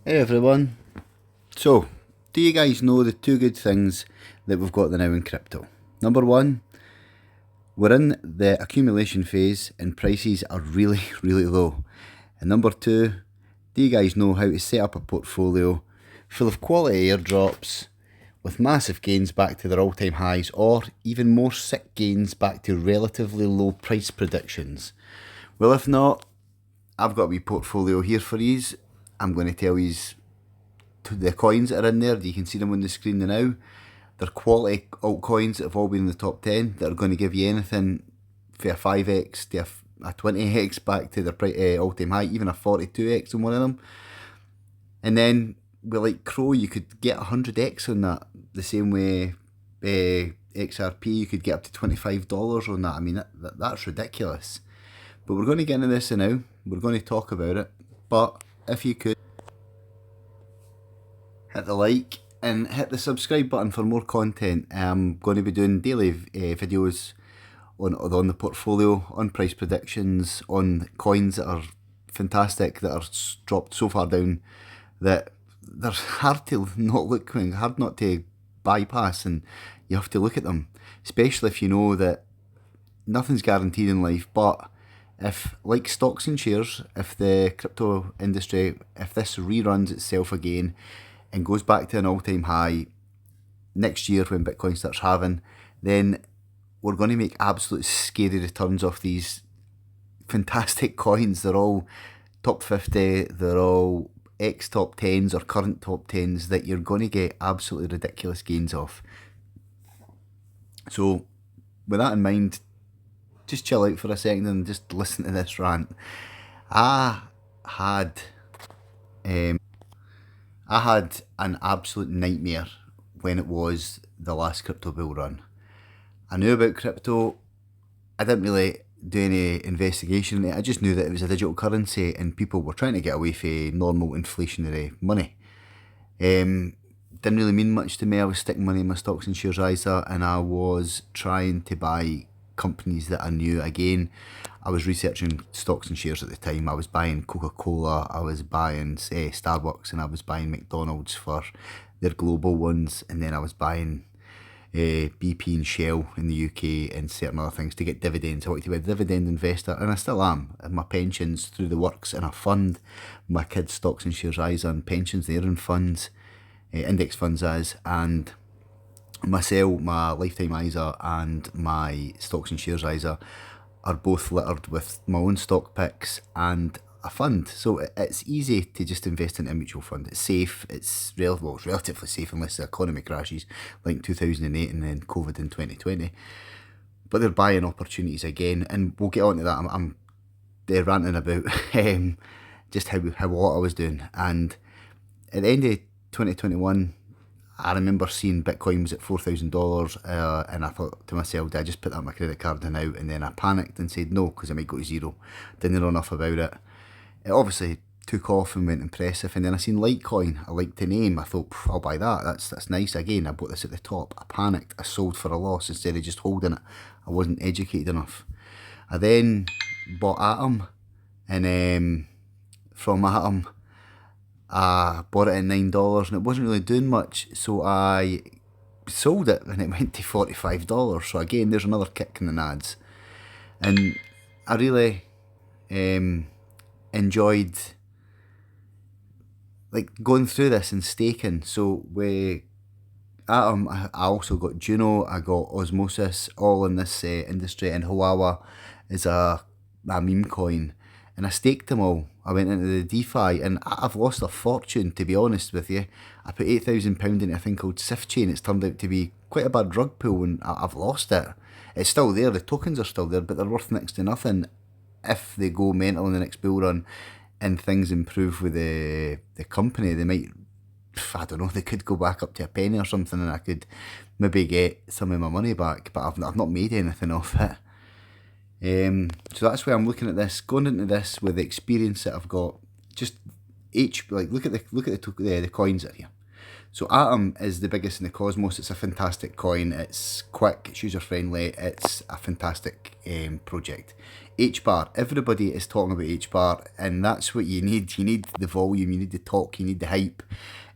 Hey everyone. So, do you guys know the two good things that we've got now in crypto? Number one, we're in the accumulation phase and prices are really, really low. And number two, do you guys know how to set up a portfolio full of quality airdrops with massive gains back to their all-time highs, or even more sick gains back to relatively low price predictions? Well, if not, I've got a wee portfolio here for yous. I'm going to tell yous the coins that are in there. You can see them on the screen now. They're quality altcoins that have all been in the top 10 that are going to give you anything for a 5x to a 20x back to their all-time high, even a 42x on one of them. And then with like Crow, you could get 100x on that. The same way XRP, you could get up to $25 on that. I mean, that's ridiculous. But we're going to get into this now. We're going to talk about it. But if you could hit the like and hit the subscribe button for more content. I'm going to be doing daily videos on the portfolio, on price predictions, on coins that are fantastic, that are dropped so far down that they're hard to hard not to bypass, and you have to look at them, especially if you know that nothing's guaranteed in life. But if, like stocks and shares, if the crypto industry, if this reruns itself again and goes back to an all-time high next year when Bitcoin starts halving, then we're going to make absolute scary returns off these fantastic coins. They're all top 50, they're all ex-top 10s or current top 10s that you're going to get absolutely ridiculous gains off. So with that in mind, just chill out for a second and just listen to this rant. I had an absolute nightmare when it was the last crypto bull run. I knew about crypto. I didn't really do any investigation in it. I just knew that it was a digital currency and people were trying to get away from normal inflationary money. Didn't really mean much to me. I was sticking money in my stocks and shares ISA, and I was trying to buy companies that I knew. Again, I was researching stocks and shares at the time. I was buying Coca-Cola, I was buying Starbucks, and I was buying McDonald's for their global ones, and then I was buying BP and Shell in the UK and certain other things to get dividends. I wanted to be a dividend investor, and I still am. And my pensions through the works in a fund, my kids' stocks and shares ISA and pensions, they're in funds, index funds and myself, my lifetime ISA and my stocks and shares ISA are both littered with my own stock picks and a fund. So it's easy to just invest in a mutual fund. It's safe. It's relatively safe unless the economy crashes like 2008 and then COVID in 2020. But they're buying opportunities again, and we'll get on to that. I'm ranting about just how what I was doing. And at the end of 2021, I remember seeing Bitcoin was at $4,000 and I thought to myself, did I just put that on my credit card and out? And then I panicked and said no, because it might go to zero. Didn't know enough about it. It obviously took off and went impressive. And then I seen Litecoin. I liked the name. I thought, I'll buy that. That's nice. Again, I bought this at the top. I panicked. I sold for a loss instead of just holding it. I wasn't educated enough. I then bought Atom, and from Atom, I bought it at $9 and it wasn't really doing much, so I sold it and it went to $45. So again, there's another kick in the nads. And I really enjoyed like going through this and staking. So with Atom, I also got Juno, I got Osmosis, all in this industry, and Huawei is a meme coin. And I staked them all. I went into the DeFi and I've lost a fortune, to be honest with you. I put £8,000 into a thing called SIFT. It's turned out to be quite a bad rug pull and I've lost it. It's still there, the tokens are still there, but they're worth next to nothing if they go mental in the next bull run and things improve with the company. They might, I don't know, they could go back up to a penny or something and I could maybe get some of my money back, but I've not made anything off it. So that's why I'm looking at this, going into this with the experience that I've got. Just look at the coins that are here. So Atom is the biggest in the cosmos. It's a fantastic coin. It's quick, it's user friendly, it's a fantastic project. HBAR, everybody is talking about HBAR, and that's what you need. You need the volume, you need the talk, you need the hype.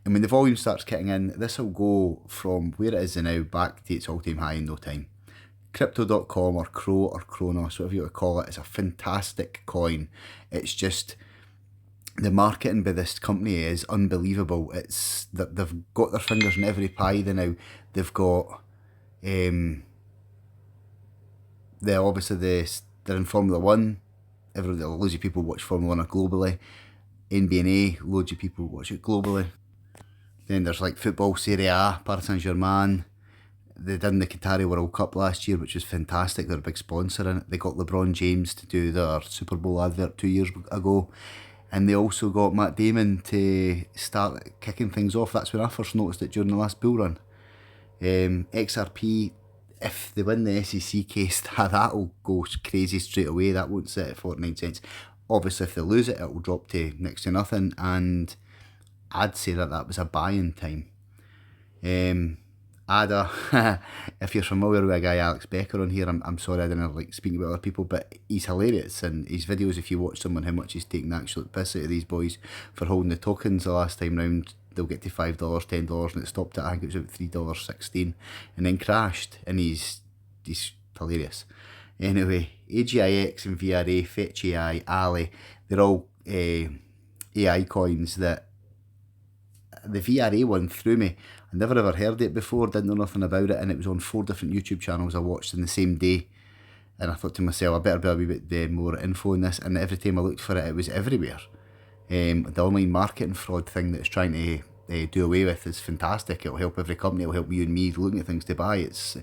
And when the volume starts kicking in, this will go from where it is now back to its all-time high in no time. Crypto.com or Crow or Kronos, whatever you want to call it, it's a fantastic coin. It's just, the marketing by this company is unbelievable. It's that they've got their fingers in every pie. Now they've got they're in Formula One. Loads of people watch Formula One globally. NBA, loads of people watch it globally. Then there's like football, Serie A, Paris Saint-Germain. They did the Qatari World Cup last year, which was fantastic. They're a big sponsor in it. They got LeBron James to do their Super Bowl advert 2 years ago. And they also got Matt Damon to start kicking things off. That's when I first noticed it during the last bull run. XRP, if they win the SEC case, that'll go crazy straight away. That won't sit at 49 cents. Obviously, if they lose it, it will drop to next to nothing. And I'd say that was a buying time. Ada, if you're familiar with a guy Alex Becker on here, I'm sorry I didn't like speaking about other people, but he's hilarious, and his videos, if you watch someone how much he's taking the absolute piss out of these boys for holding the tokens the last time round, they'll get to $5, $10, and it stopped at, I think it was about $3.16, and then crashed, and he's hilarious. Anyway, AGIX and VRA, Fetch AI, Ali, they're all AI coins that the VRA one threw me. I never ever heard it before, didn't know nothing about it, and it was on 4 different YouTube channels I watched in the same day. And I thought to myself, I better be a wee bit more info on this, and every time I looked for it, it was everywhere. The online marketing fraud thing that it's trying to do away with is fantastic. It'll help every company, it'll help you and me looking at things to buy. It's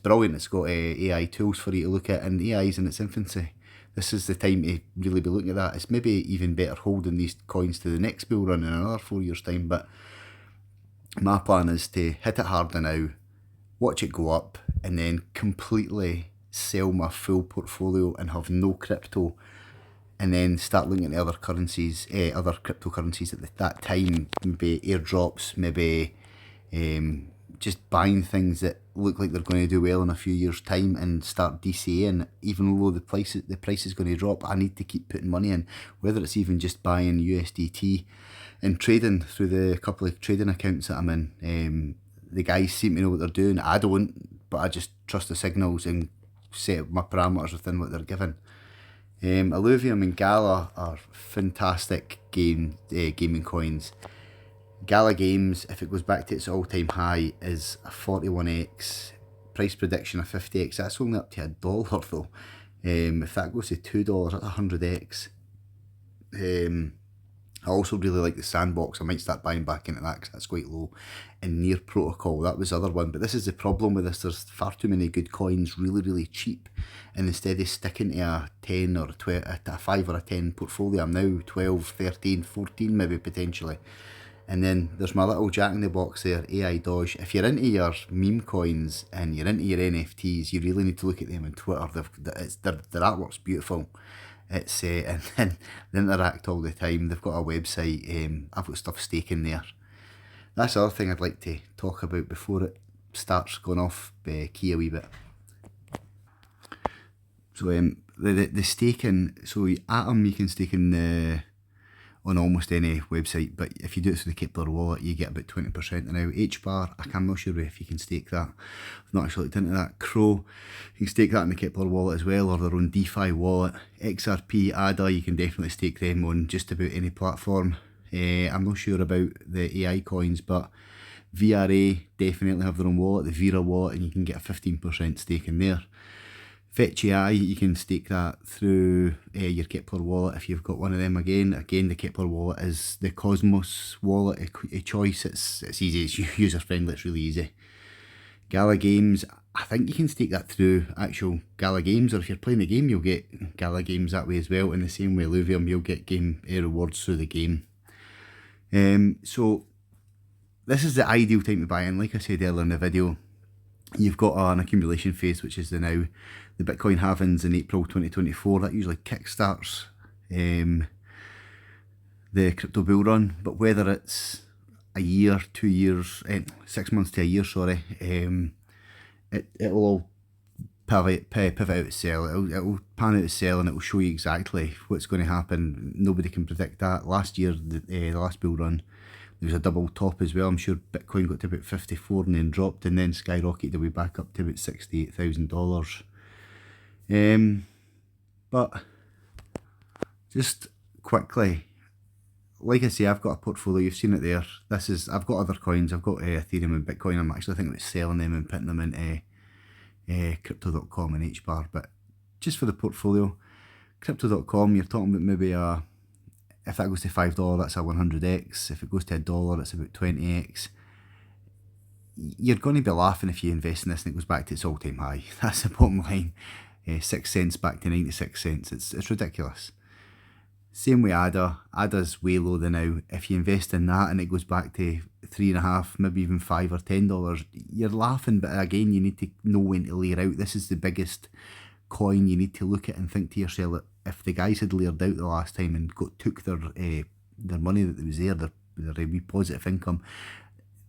brilliant. It's got AI tools for you to look at, and AI is in its infancy. This is the time to really be looking at that. It's maybe even better holding these coins to the next bull run in another 4 years' time, but my plan is to hit it harder now, watch it go up, and then completely sell my full portfolio and have no crypto, and then start looking at other currencies, other cryptocurrencies at that time, maybe airdrops, maybe just buying things that look like they're going to do well in a few years' time, and start DCAing. Even though the price is going to drop, I need to keep putting money in, whether it's even just buying USDT and trading through the couple of trading accounts that I'm in. The guys seem to know what they're doing. I don't, but I just trust the signals and set up my parameters within what they're given. Alluvium and Gala are fantastic gaming coins. Gala Games, if it goes back to its all-time high, is a 41x, price prediction of 50x. That's only up to $1 though. If that goes to $2, that's 100x. I also really like the Sandbox. I might start buying back into that because that's quite low. And Near Protocol, that was the other one. But this is the problem with this. There's far too many good coins really, really cheap. And instead of sticking to a 10 or a 5 or a 10 portfolio, I'm now 12, 13, 14 maybe potentially. And then there's my little jack in the box there, AI Doge. If you're into your meme coins and you're into your NFTs, you really need to look at them on Twitter. Their artwork's beautiful. It's and then they interact all the time. They've got a website. I've got stuff staking there. That's the other thing I'd like to talk about before it starts going off key a wee bit. So the staking. So Atom you can stake in on almost any website, but if you do it through the Kepler wallet, you get about 20% now. HBAR, I'm not sure if you can stake that. I've not actually looked into that. Crow, you can stake that in the Kepler wallet as well, or their own DeFi wallet. XRP, ADA, you can definitely stake them on just about any platform. I'm not sure about the AI coins, but VRA definitely have their own wallet, the Vera wallet, and you can get a 15% stake in there. Fetch AI, you can stake that through your Kepler wallet if you've got one of them. Again, the Kepler wallet is the Cosmos wallet a choice. It's easy, it's user friendly, it's really easy. Gala Games, I think you can stake that through actual Gala Games, or if you're playing the game, you'll get Gala Games that way as well. In the same way, Luvium, you'll get game rewards through the game. So this is the ideal time to buy in. Like I said earlier in the video, you've got an accumulation phase, which is the Bitcoin halvings in April 2024. That usually kickstarts the crypto bull run. But whether it's a year, 2 years, 6 months to a year, sorry, it'll all pivot out to sell. It'll pan out to sell, and it'll show you exactly what's going to happen. Nobody can predict that. Last year, the last bull run, there was a double top as well. I'm sure Bitcoin got to about 54 and then dropped and then skyrocketed away back up to about $68,000. But just quickly, like I say, I've got a portfolio. You've seen it there. I've got other coins. I've got Ethereum and Bitcoin. I'm actually thinking about selling them and putting them into crypto.com and HBAR. But just for the portfolio, crypto.com, you're talking about maybe if that goes to $5, that's a 100x. If it goes to $1, it's about 20x. You're going to be laughing if you invest in this and it goes back to its all-time high. That's the bottom line. 6 cents back to 96 cents. It's ridiculous. Same with ADA. ADA's way lower now. If you invest in that and it goes back to $3.5, maybe even $5 or $10, you're laughing. But again, you need to know when to layer out. This is the biggest coin. You need to look at and think to yourself that if the guys had layered out the last time and took their money that was there, their wee positive income,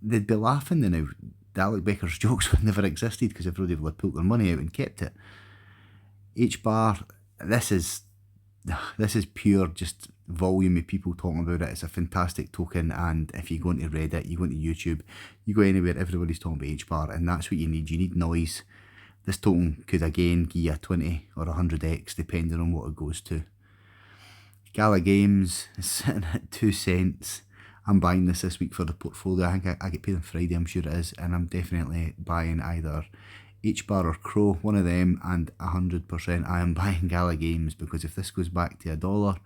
they'd be laughing now. The Alec Becker's jokes would never existed because everybody would have pulled their money out and kept it. HBAR, this is pure just volume of people talking about it. It's a fantastic token, and if you go into Reddit, you go into YouTube, you go anywhere, everybody's talking about HBAR, and that's what you need. You need noise. This token could again give you a 20 or 100x depending on what it goes to. Gala Games is sitting at 2 cents. I'm buying this week for the portfolio. I think I get paid on Friday, I'm sure it is, and I'm definitely buying either HBAR or Crow, one of them, and 100% I am buying Gala Games, because if this goes back to $1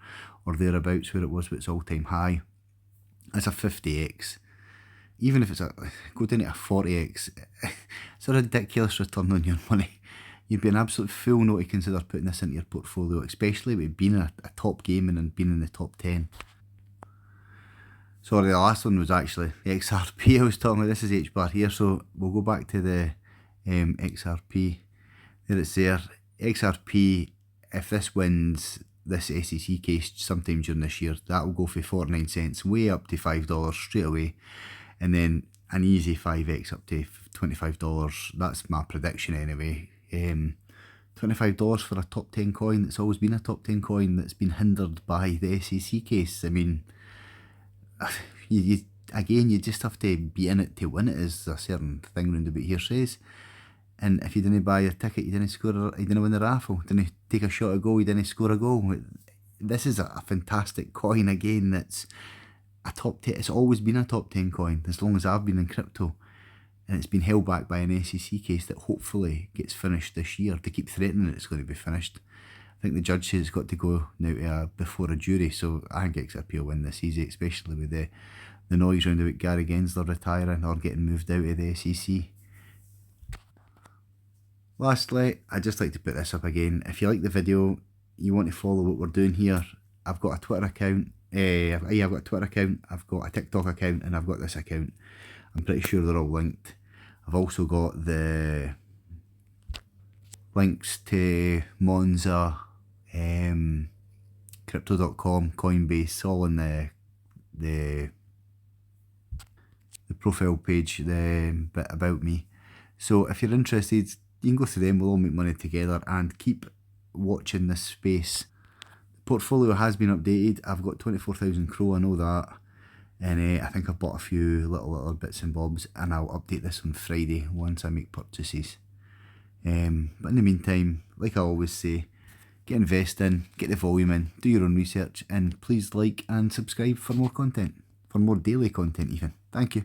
or thereabouts where it was with its all-time high, it's a 50x. Even if it's go down to a 40x, it's a ridiculous return on your money. You'd be an absolute fool not to consider putting this into your portfolio, especially with being a top gaming and being in the top 10. Sorry, the last one was actually the XRP I was talking about. This is HBAR here, so we'll go back to the XRP. There it's there. XRP, if this wins this SEC case sometime during this year, that will go for 49 cents way up to $5 straight away, and then an easy 5x up to $25. That's my prediction anyway. $25 for a top 10 coin that's always been a top 10 coin that's been hindered by the SEC case. I mean, you just have to be in it to win it, is a certain thing round about here says. And if you didn't buy your ticket, you didn't win the raffle, didn't take a shot at goal, you didn't score a goal. This is a fantastic coin again. That's a top 10. It's always been a top 10 coin as long as I've been in crypto, and it's been held back by an SEC case that hopefully gets finished this year. To keep threatening it's going to be finished, I think the judge says it's got to go now to before a jury, so I think XRP will win this easy, especially with the noise round about Gary Gensler retiring or getting moved out of the SEC. Lastly, I'd just like to put this up again. If you like the video, you want to follow what we're doing here, I've got a Twitter account. I've got a Twitter account, I've got a TikTok account, and I've got this account. I'm pretty sure they're all linked. I've also got the links to Monza, crypto.com, Coinbase, all in the profile page, the bit about me. So if you're interested, you can go through them. We'll all make money together, and keep watching this space. The portfolio has been updated. I've got 24,000 Crow, I know that, and I think I've bought a few little bits and bobs, and I'll update this on Friday once I make purchases. But in the meantime, like I always say, get investing, get the volume in, do your own research, and please like and subscribe for more content, for more daily content even. Thank you.